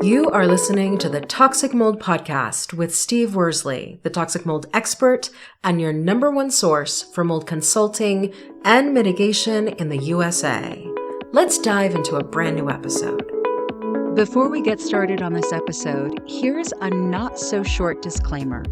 You are listening to the Toxic Mold Podcast with Steve Worsley, the toxic mold expert and your number one source for mold consulting and mitigation in the USA. Let's dive into a brand new episode. Before we get started on this episode, here's a not-so-short disclaimer.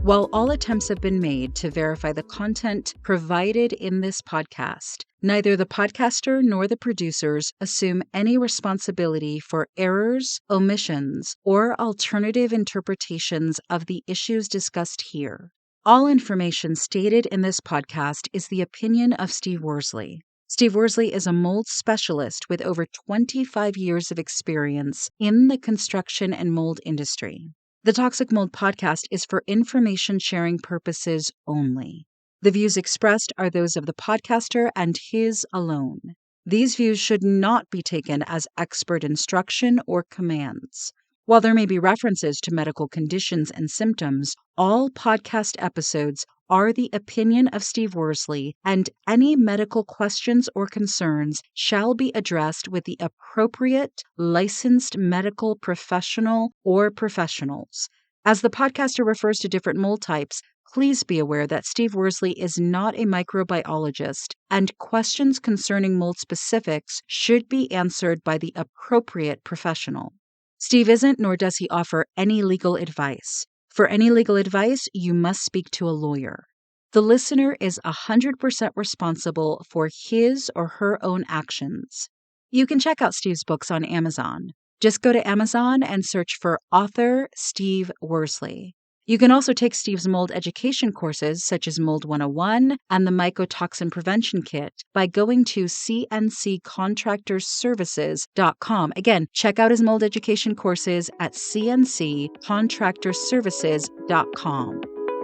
While all attempts have been made to verify the content provided in this podcast, neither the podcaster nor the producers assume any responsibility for errors, omissions, or alternative interpretations of the issues discussed here. All information stated in this podcast is the opinion of Steve Worsley. Steve Worsley is a mold specialist with over 25 years of experience in the construction and mold industry. The Toxic Mold Podcast is for information sharing purposes only. The views expressed are those of the podcaster and his alone. These views should not be taken as expert instruction or commands. While there may be references to medical conditions and symptoms, all podcast episodes are the opinion of Steve Worsley, and any medical questions or concerns shall be addressed with the appropriate licensed medical professional or professionals. As the podcaster refers to different mold types, please be aware that Steve Worsley is not a microbiologist, and questions concerning mold specifics should be answered by the appropriate professional. Steve isn't, nor does he offer any legal advice. For any legal advice, you must speak to a lawyer. The listener is 100% responsible for his or her own actions. You can check out Steve's books on Amazon. Just go to Amazon and search for author Steve Worsley. You can also take Steve's mold education courses, such as Mold 101 and the Mycotoxin Prevention Kit, by going to cnccontractorservices.com. Again, check out his mold education courses at cnccontractorservices.com.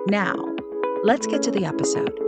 Now, let's get to the episode.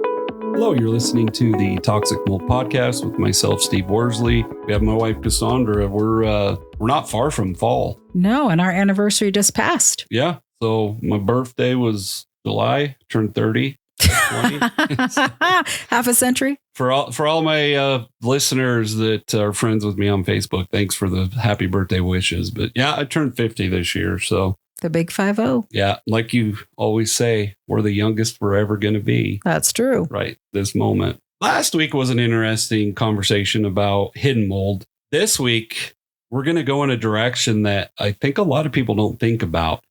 Hello, you're listening to the Toxic Mold Podcast with myself, Steve Worsley. We have my wife, Cassandra. We're not far from fall. No, and our anniversary just passed. Yeah. So my birthday was July, turned 30. 20. Half a century. For all my listeners that are friends with me on Facebook, thanks for the happy birthday wishes. But yeah, I turned 50 this year. So the big 50. Yeah. Like you always say, we're the youngest we're ever going to be. That's true. Right. This moment. Last week was an interesting conversation about hidden mold. This week, we're going to go in a direction that I think a lot of people don't think about.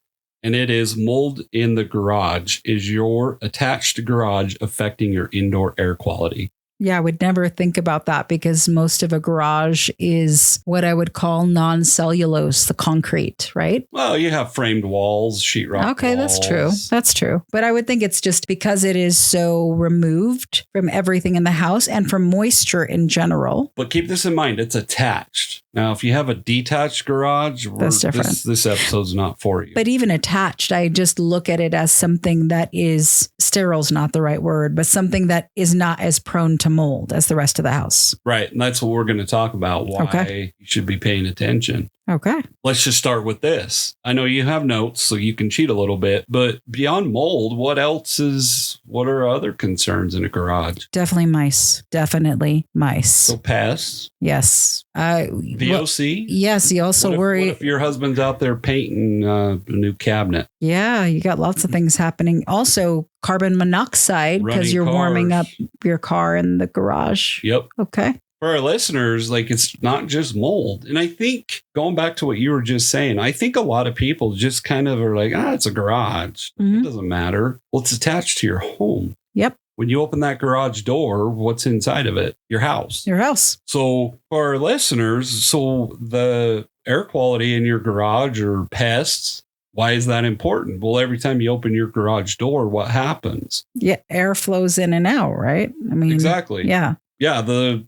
And it is mold in the garage. Is your attached garage affecting your indoor air quality? Yeah, I would never think about that because most of a garage is what I would call non-cellulose, the concrete, right? Well, you have framed walls, sheetrock Okay, walls. that's true. That's true. But I would think it's just because it is so removed from everything in the house and from moisture in general. But keep this in mind, it's attached. Now, if you have a detached garage, that's different. This episode's not for you. But even attached, I just look at it as something that is, sterile is not the right word, but something that is not as prone to mold as the rest of the house. Right. And that's what we're going to talk about, why you should be paying attention. Okay. Let's just start with this. I know you have notes, so you can cheat a little bit, but beyond mold, what are other concerns in a garage? Definitely mice. Definitely mice. So pests. Yes. VOC? Yes. You also worry. What if your husband's out there painting a new cabinet? Yeah. You got lots of things happening. Also, carbon monoxide because you're warming up your car in the garage. Yep. Okay. For our listeners, it's not just mold. And I think going back to what you were just saying, I think a lot of people just kind of are like, it's a garage. Mm-hmm. It doesn't matter. Well, it's attached to your home. Yep. When you open that garage door, what's inside of it? Your house. Your house. So for our listeners, the air quality in your garage or pests, why is that important? Well, every time you open your garage door, what happens? Yeah, air flows in and out, right? I mean, exactly. Yeah. Yeah, the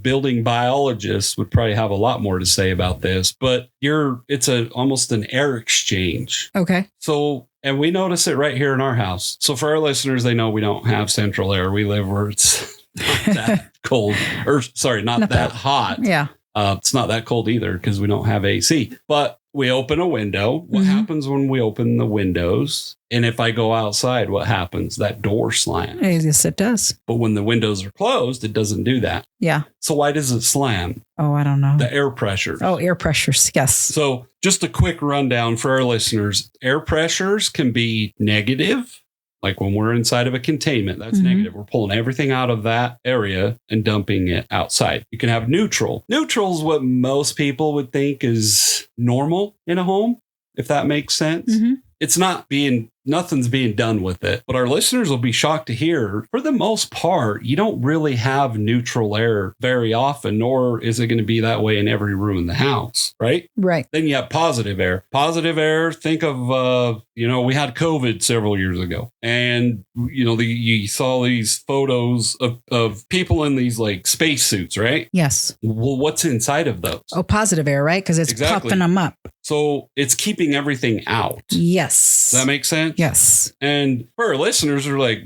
building biologists would probably have a lot more to say about this, but it's almost an air exchange. Okay. So, and we notice it right here in our house. So for our listeners, they know we don't have central air. We live where it's not that cold, or sorry, not that hot. Yeah. It's not that cold either because we don't have AC. But we open a window. What happens when we open the windows? And if I go outside, what happens? That door slams. Yes, it does. But when the windows are closed, it doesn't do that. Yeah. So why does it slam? Oh, I don't know. The air pressures. Oh, air pressures. Yes. So just a quick rundown for our listeners. Air pressures can be negative. Like when we're inside of a containment, that's negative. We're pulling everything out of that area and dumping it outside. You can have neutral. Neutral is what most people would think is normal in a home, if that makes sense. It's nothing's being done with it. But our listeners will be shocked to hear, for the most part, you don't really have neutral air very often, nor is it going to be that way in every room in the house, right? Right. Then you have positive air. Positive air, think of, we had COVID several years ago. And, you saw these photos of people in these like spacesuits, right? Yes. Well, what's inside of those? Oh, positive air, right? Because it's puffing them up. So it's keeping everything out. Yes. Does that make sense? Yes. And for our listeners are like,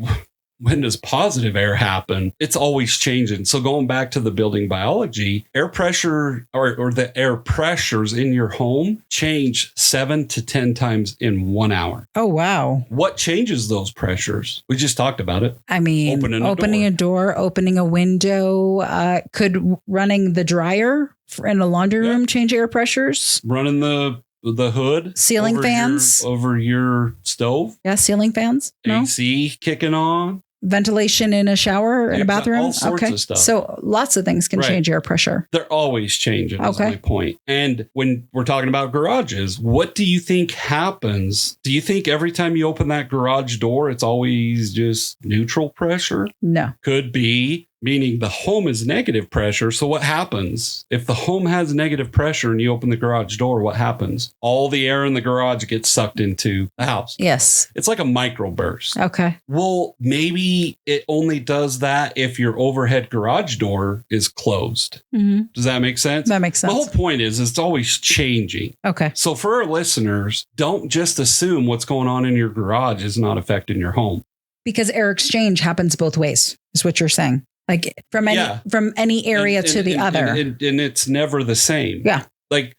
when does positive air happen? It's always changing. So going back to the building biology, air pressure or the air pressures in your home change 7 to 10 times in 1 hour. Oh, wow. What changes those pressures? We just talked about it. I mean, opening a door, opening a window, could running the dryer in a laundry room change air pressures? Running the hood, ceiling fans over your stove. Yeah, ceiling fans. No? AC kicking on. Ventilation in a shower, in a bathroom. All sorts of stuff. So lots of things can change air pressure. They're always changing. Is my point. And when we're talking about garages, what do you think happens? Do you think every time you open that garage door, it's always just neutral pressure? No. Could be. Meaning the home is negative pressure. So what happens if the home has negative pressure and you open the garage door? What happens? All the air in the garage gets sucked into the house. Yes. It's like a microburst. Okay. Well, maybe it only does that if your overhead garage door is closed. Does that make sense? That makes sense. The whole point is it's always changing. Okay. So for our listeners, don't just assume what's going on in your garage is not affecting your home. Because air exchange happens both ways, is what you're saying. Like from any area to the other. And it's never the same. Yeah. Like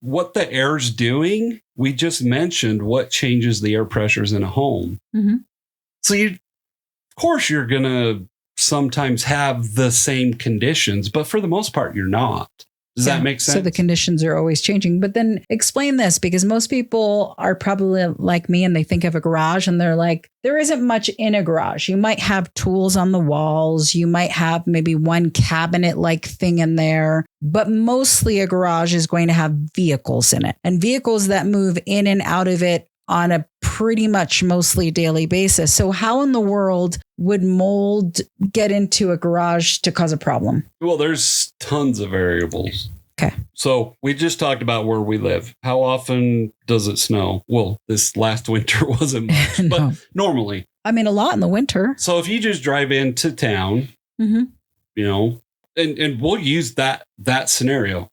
what the air's doing, we just mentioned what changes the air pressures in a home. So of course you're going to sometimes have the same conditions, but for the most part, you're not. Does that make sense? So the conditions are always changing. But then explain this, because most people are probably like me and they think of a garage and they're like, there isn't much in a garage. You might have tools on the walls. You might have maybe one cabinet like thing in there. But mostly a garage is going to have vehicles in it, and vehicles that move in and out of it on a pretty much mostly daily basis. So how in the world would mold get into a garage to cause a problem? Well, there's tons of variables. Okay. So we just talked about where we live. How often does it snow? Well, this last winter wasn't much, No. but normally. I mean, a lot in the winter. So if you just drive into town, and we'll use that scenario.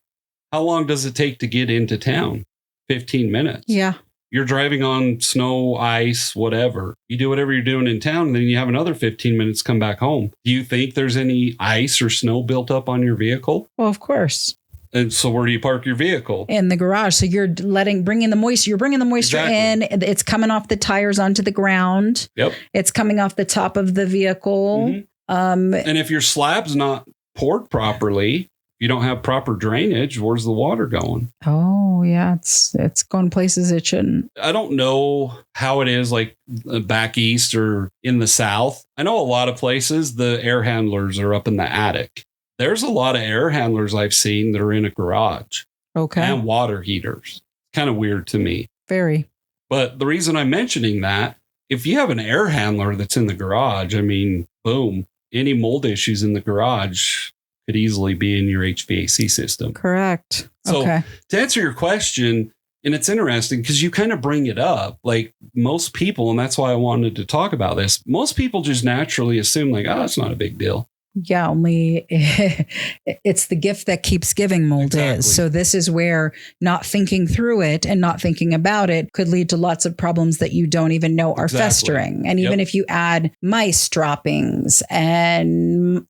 How long does it take to get into town? 15 minutes. Yeah. You're driving on snow, ice, whatever. You do whatever you're doing in town, and then you have another 15 minutes to come back home. Do you think there's any ice or snow built up on your vehicle? Well, of course. And so where do you park your vehicle? In the garage. So you're bringing the moisture. You're bringing the moisture in. It's coming off the tires onto the ground. Yep. It's coming off the top of the vehicle. And if your slab's not poured properly, you don't have proper drainage, where's the water going? Oh, yeah. It's going places it shouldn't. I don't know how it is like back east or in the south. I know a lot of places the air handlers are up in the attic. There's a lot of air handlers I've seen that are in a garage. Okay. And water heaters. Kind of weird to me. Very. But the reason I'm mentioning that, if you have an air handler that's in the garage, I mean, boom, any mold issues in the garage could easily be in your HVAC system. Correct. So okay. To answer your question, and it's interesting because you kind of bring it up, like most people, and that's why I wanted to talk about this. Most people just naturally assume like, oh, it's not a big deal. Yeah, only it's the gift that keeps giving mold is. So this is where not thinking through it and not thinking about it could lead to lots of problems that you don't even know are festering. And even if you add mice droppings and,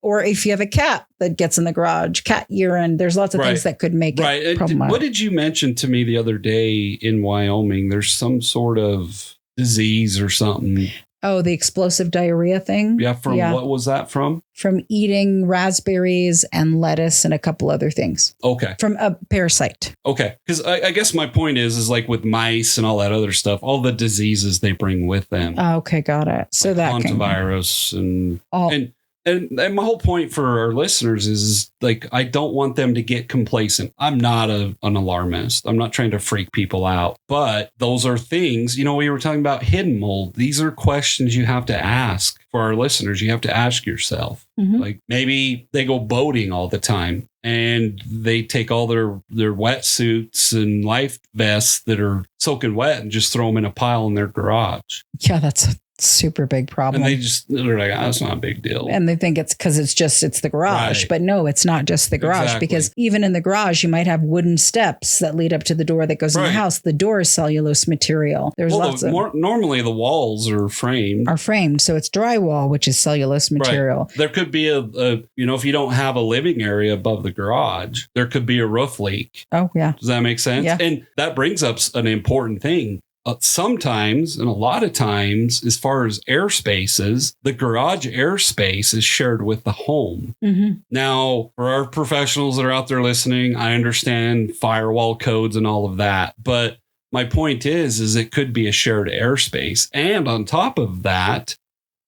Or if you have a cat that gets in the garage, cat urine, there's lots of things that could make it problematic. What did you mention to me the other day in Wyoming? There's some sort of disease or something. Oh, the explosive diarrhea thing? Yeah, what was that from? From eating raspberries and lettuce and a couple other things. Okay. From a parasite. Okay. Because I guess my point is like with mice and all that other stuff, all the diseases they bring with them. Okay, got it. So like that hantavirus and my whole point for our listeners is like, I don't want them to get complacent. I'm not an alarmist. I'm not trying to freak people out, but those are things, we were talking about hidden mold. These are questions you have to ask for our listeners. You have to ask yourself, like maybe they go boating all the time and they take all their wetsuits and life vests that are soaking wet and just throw them in a pile in their garage. Yeah, that's a super big problem. And they're like, that's not a big deal. And they think it's because it's the garage. Right. But no, it's not just the garage, because even in the garage, you might have wooden steps that lead up to the door that goes in the house. The door is cellulose material. There's normally the walls are framed. So it's drywall, which is cellulose material. Right. There could be if you don't have a living area above the garage, there could be a roof leak. Oh, yeah. Does that make sense? Yeah. And that brings up an important thing. Sometimes, and a lot of times, as far as airspaces, the garage airspace is shared with the home. Mm-hmm. Now, for our professionals that are out there listening, I understand firewall codes and all of that. But my point is it could be a shared airspace. And on top of that,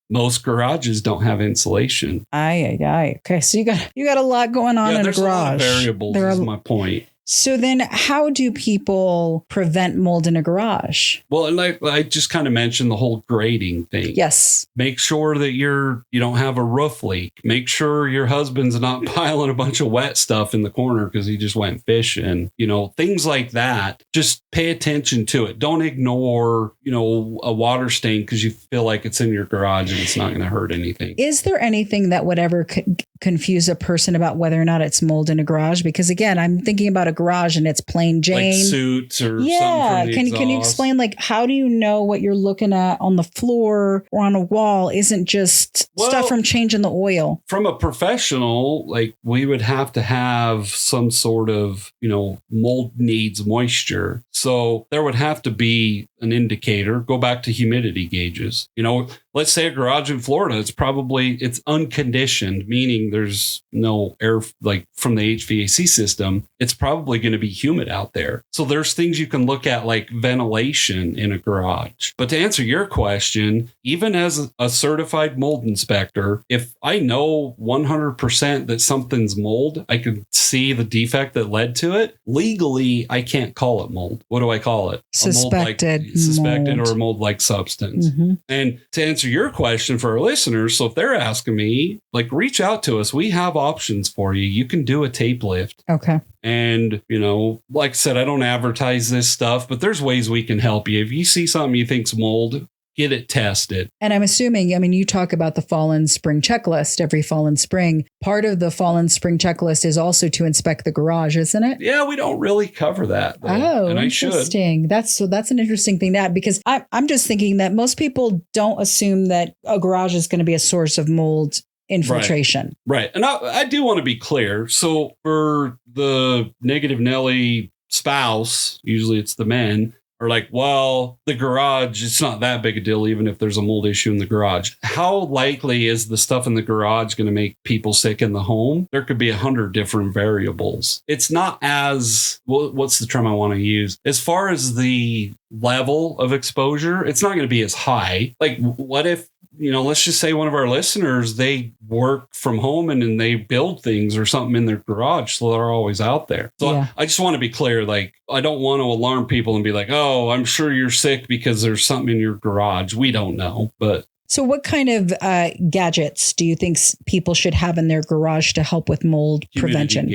most garages don't have insulation. Aye. Okay, so you got a lot going on in a garage. A lot of variables is my point. So then how do people prevent mold in a garage? Well, and I just kind of mentioned the whole grading thing. Yes. Make sure that you don't have a roof leak. Make sure your husband's not piling a bunch of wet stuff in the corner because he just went fishing. Things like that. Just pay attention to it. Don't ignore, a water stain because you feel like it's in your garage and it's not going to hurt anything. Is there anything that would ever confuse a person about whether or not it's mold in a garage? Because again, I'm thinking about a garage and it's plain Jane. Like suits or something from the exhaust. Can you explain, like, how do you know what you're looking at on the floor or on a wall isn't just stuff from changing the oil? From a professional, like, we would have to have some sort of, mold needs moisture. So there would have to be an indicator. Go back to humidity gauges. Let's say a garage in Florida, it's unconditioned, meaning there's no air like from the HVAC system. It's probably going to be humid out there. So there's things you can look at like ventilation in a garage. But to answer your question, even as a certified mold inspector, if I know 100% that something's mold, I could see the defect that led to it. Legally, I can't call it mold. What do I call it? Suspected or a mold-like substance. Mm-hmm. And to answer your question for our listeners, so if they're asking me, like, reach out to us. We have options for you. You can do a tape lift. Okay. And, like I said, I don't advertise this stuff, but there's ways we can help you. If you see something you think's mold, get it tested. And I'm assuming, you talk about the fall and spring checklist every fall and spring. Part of the fall and spring checklist is also to inspect the garage, isn't it? Yeah, we don't really cover that, though. Oh, and interesting. That's an interesting thing to add, because I'm just thinking that most people don't assume that a garage is going to be a source of mold infiltration. Right. And I do want to be clear. So for the negative Nelly spouse, usually it's the men, are like, well, the garage, it's not that big a deal, even if there's a mold issue in the garage. How likely is the stuff in the garage going to make people sick in the home? There could be 100 different variables. It's not as, what's the term I want to use? As far as the level of exposure, it's not going to be as high. Like, what if, let's just say one of our listeners, they work from home and they build things or something in their garage, so they're always out there. So I just want to be clear, like, I don't want to alarm people and be like, oh, I'm sure you're sick because there's something in your garage. We don't know, but. So what kind of gadgets do you think people should have in their garage to help with mold prevention?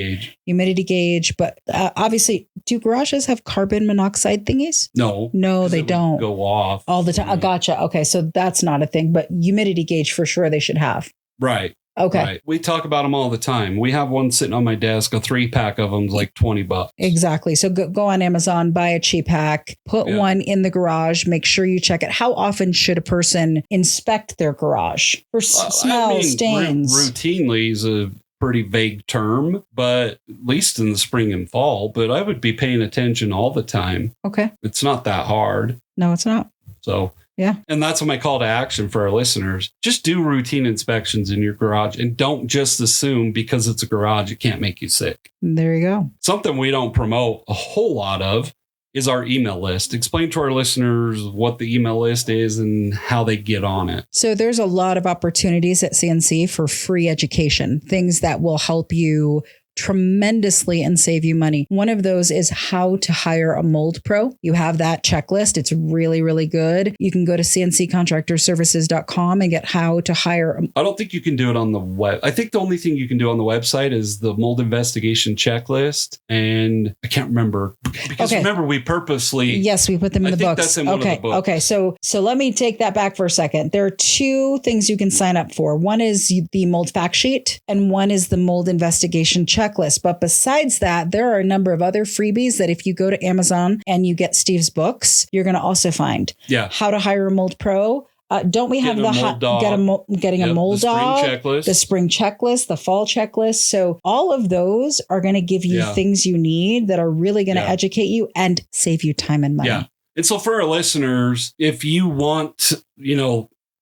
Humidity gauge. But obviously, do garages have carbon monoxide thingies? No, they don't. Go off all the time. Gotcha. Okay, so that's not a thing. But humidity gauge for sure they should have. Right. Okay. Right. We talk about them all the time. We have one sitting on my desk, a 3-pack of them is like $20. Exactly. So go on Amazon, buy a cheap pack, put one in the garage, make sure you check it. How often should a person inspect their garage for smells, stains? Routinely is a pretty vague term, but at least in the spring and fall. But I would be paying attention all the time. Okay. It's not that hard. No, it's not. So, yeah. And that's my call to action for our listeners. Just do routine inspections in your garage and don't just assume because it's a garage, it can't make you sick. There you go. Something we don't promote a whole lot of is our email list. Explain to our listeners what the email list is and how they get on it. So there's a lot of opportunities at CNC for free education, things that will help you tremendously and save you money. One of those is how to hire a mold pro. You have that checklist. It's really, really good. You can go to cnccontractorservices.com and get how to hire. I don't think you can do it on the web. I think the only thing you can do on the website is the mold investigation checklist. And I can't remember because remember we purposely. Yes, we put them in the books. That's in one of the books. Okay. So let me take that back for a second. There are 2 things you can sign up for. One is the mold fact sheet and one is the mold investigation checklist. But besides that, there are a number of other freebies that if you go to Amazon and you get Steve's books, you're going to also find. Yeah. How to hire a mold pro. Don't we have getting a mold dog, the spring checklist, the fall checklist. So all of those are going to give you things you need that are really going to educate you and save you time and money. Yeah. And so for our listeners, if you want,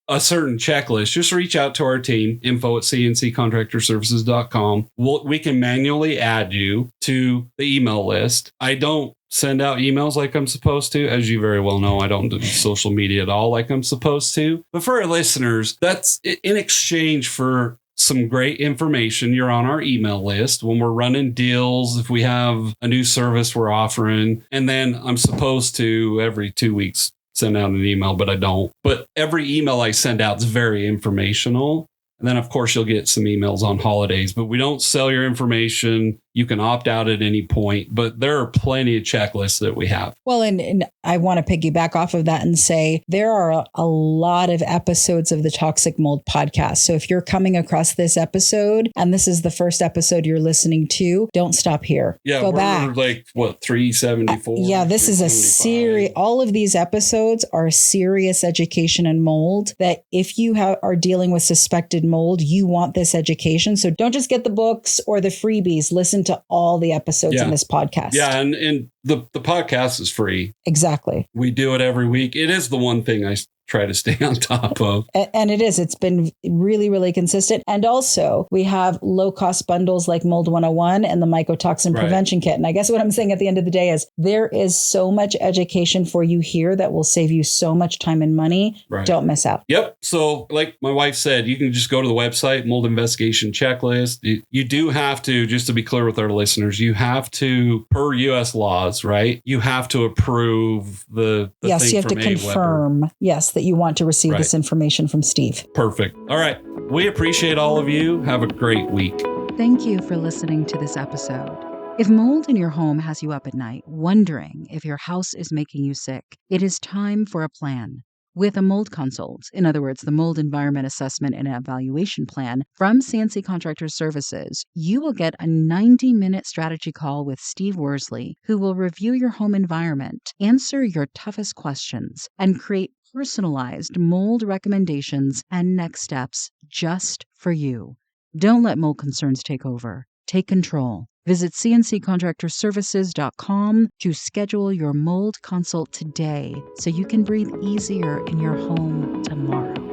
a certain checklist, just reach out to our team, info@cnccontractorservices.com. We can manually add you to the email list. I don't send out emails like I'm supposed to. As you very well know, I don't do social media at all like I'm supposed to. But for our listeners, that's in exchange for some great information. You're on our email list when we're running deals, if we have a new service we're offering. And then I'm supposed to every 2 weeks send out an email, but I don't. But every email I send out is very informational. And then, of course, you'll get some emails on holidays, but we don't sell your information. You can opt out at any point, but there are plenty of checklists that we have. Well, and I want to piggyback off of that and say there are a lot of episodes of the Toxic Mold podcast. So if you're coming across this episode and this is the first episode you're listening to, don't stop here. Yeah, go back. Like 374. Yeah, this is a series. All of these episodes are serious education in mold that if you are dealing with suspected mold, you want this education. So don't just get the books or the freebies. Listen to all the episodes in this podcast. Yeah, and the podcast is free. Exactly. We do it every week. It is the one thing I try to stay on top of. And it is. It's been really, really consistent. And also, we have low-cost bundles like Mold 101 and the Mycotoxin Prevention Kit. And I guess what I'm saying at the end of the day is there is so much education for you here that will save you so much time and money. Right. Don't miss out. Yep. So like my wife said, you can just go to the website, Mold Investigation Checklist. You do have to, just to be clear with our listeners, you have to, per U.S. laws, right? You have to approve the yes, thing you have to confirm. Weber. Yes, that you want to receive this information from Steve. Perfect. All right. We appreciate all of you. Have a great week. Thank you for listening to this episode. If mold in your home has you up at night, wondering if your house is making you sick, it is time for a plan. With a mold consult, in other words, the mold environment assessment and evaluation plan from CNC Contractor Services, you will get a 90-minute strategy call with Steve Worsley, who will review your home environment, answer your toughest questions, and create personalized mold recommendations and next steps just for you. Don't let mold concerns take over. Take control. Visit cnccontractorservices.com to schedule your mold consult today so you can breathe easier in your home tomorrow.